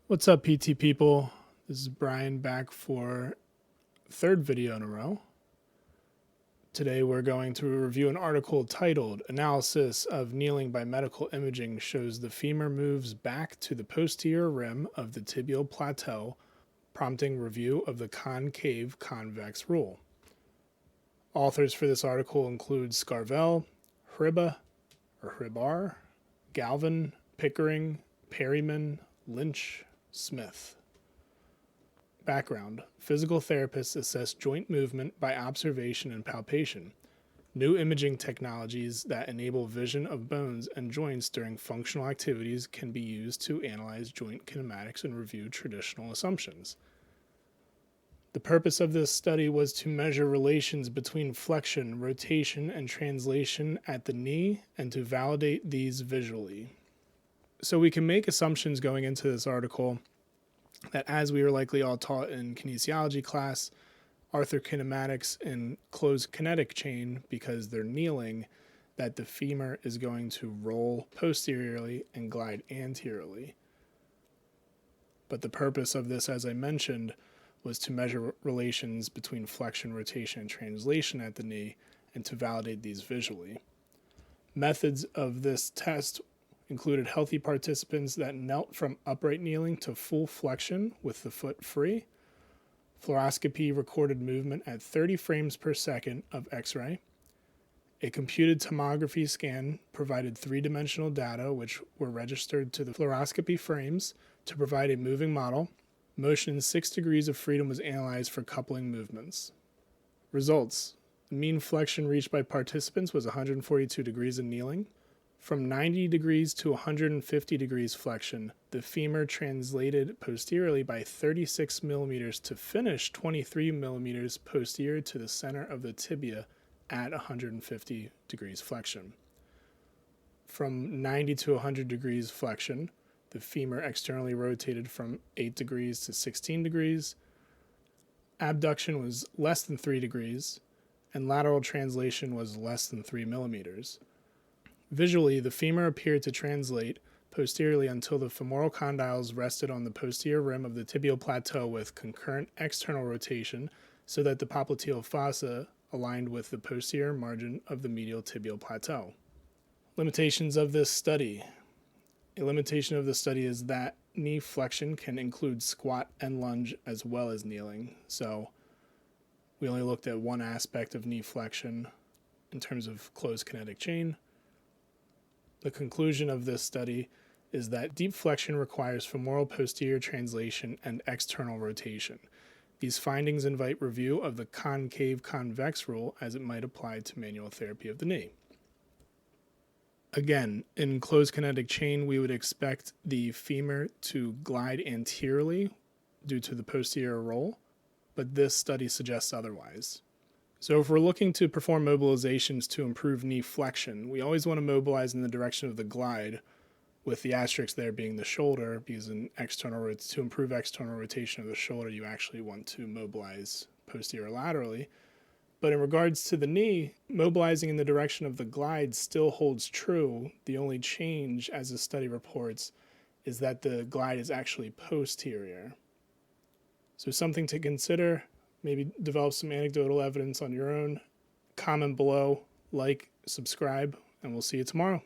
What's up, PT people? This is Brian back for third video in a row. Today we're going to review an article titled Analysis of Kneeling by Medical Imaging Shows the Femur Moves Back to the Posterior Rim of the Tibial Plateau, prompting review of the concave convex rule. Authors for this article include Scarvell, Hribar, Galvin, Pickering, Perryman, Lynch, Smith. Background: physical therapists assess joint movement by observation and palpation. New imaging technologies that enable vision of bones and joints during functional activities can be used to analyze joint kinematics and review traditional assumptions. The purpose of this study was to measure relations between flexion, rotation, and translation at the knee and to validate these visually. So we can make assumptions going into this article that, as we were likely all taught in kinesiology class, arthokinematics in closed kinetic chain, because they're kneeling, that the femur is going to roll posteriorly and glide anteriorly. But the purpose of this, as I mentioned, was to measure relations between flexion, rotation, and translation at the knee and to validate these visually. Methods of this test included healthy participants that knelt from upright kneeling to full flexion with the foot free. Fluoroscopy recorded movement at 30 frames per second of X-ray. A computed tomography scan provided three-dimensional data which were registered to the fluoroscopy frames to provide a moving model. Motion 6 degrees of freedom was analyzed for coupling movements. Results: the mean flexion reached by participants was 142 degrees in kneeling. From 90 degrees to 150 degrees flexion, the femur translated posteriorly by 36 millimeters to finish 23 millimeters posterior to the center of the tibia at 150 degrees flexion. From 90 to 100 degrees flexion, the femur externally rotated from 8 degrees to 16 degrees. Abduction was less than 3 degrees, and lateral translation was less than 3 millimeters. Visually, the femur appeared to translate posteriorly until the femoral condyles rested on the posterior rim of the tibial plateau with concurrent external rotation so that the popliteal fossa aligned with the posterior margin of the medial tibial plateau. Limitations of this study. A limitation of the study is that knee flexion can include squat and lunge as well as kneeling. So we only looked at one aspect of knee flexion in terms of closed kinetic chain. The conclusion of this study is that deep flexion requires femoral posterior translation and external rotation. These findings invite review of the concave convex rule as it might apply to manual therapy of the knee. Again, in closed kinetic chain, we would expect the femur to glide anteriorly due to the posterior roll, but this study suggests otherwise. So if we're looking to perform mobilizations to improve knee flexion, we always want to mobilize in the direction of the glide, with the asterisk there being the shoulder, because to improve external rotation of the shoulder, you actually want to mobilize posterior laterally. But in regards to the knee, mobilizing in the direction of the glide still holds true. The only change, as the study reports, is that the glide is actually posterior. So something to consider. Maybe develop some anecdotal evidence on your own. Comment below, like, subscribe, and we'll see you tomorrow.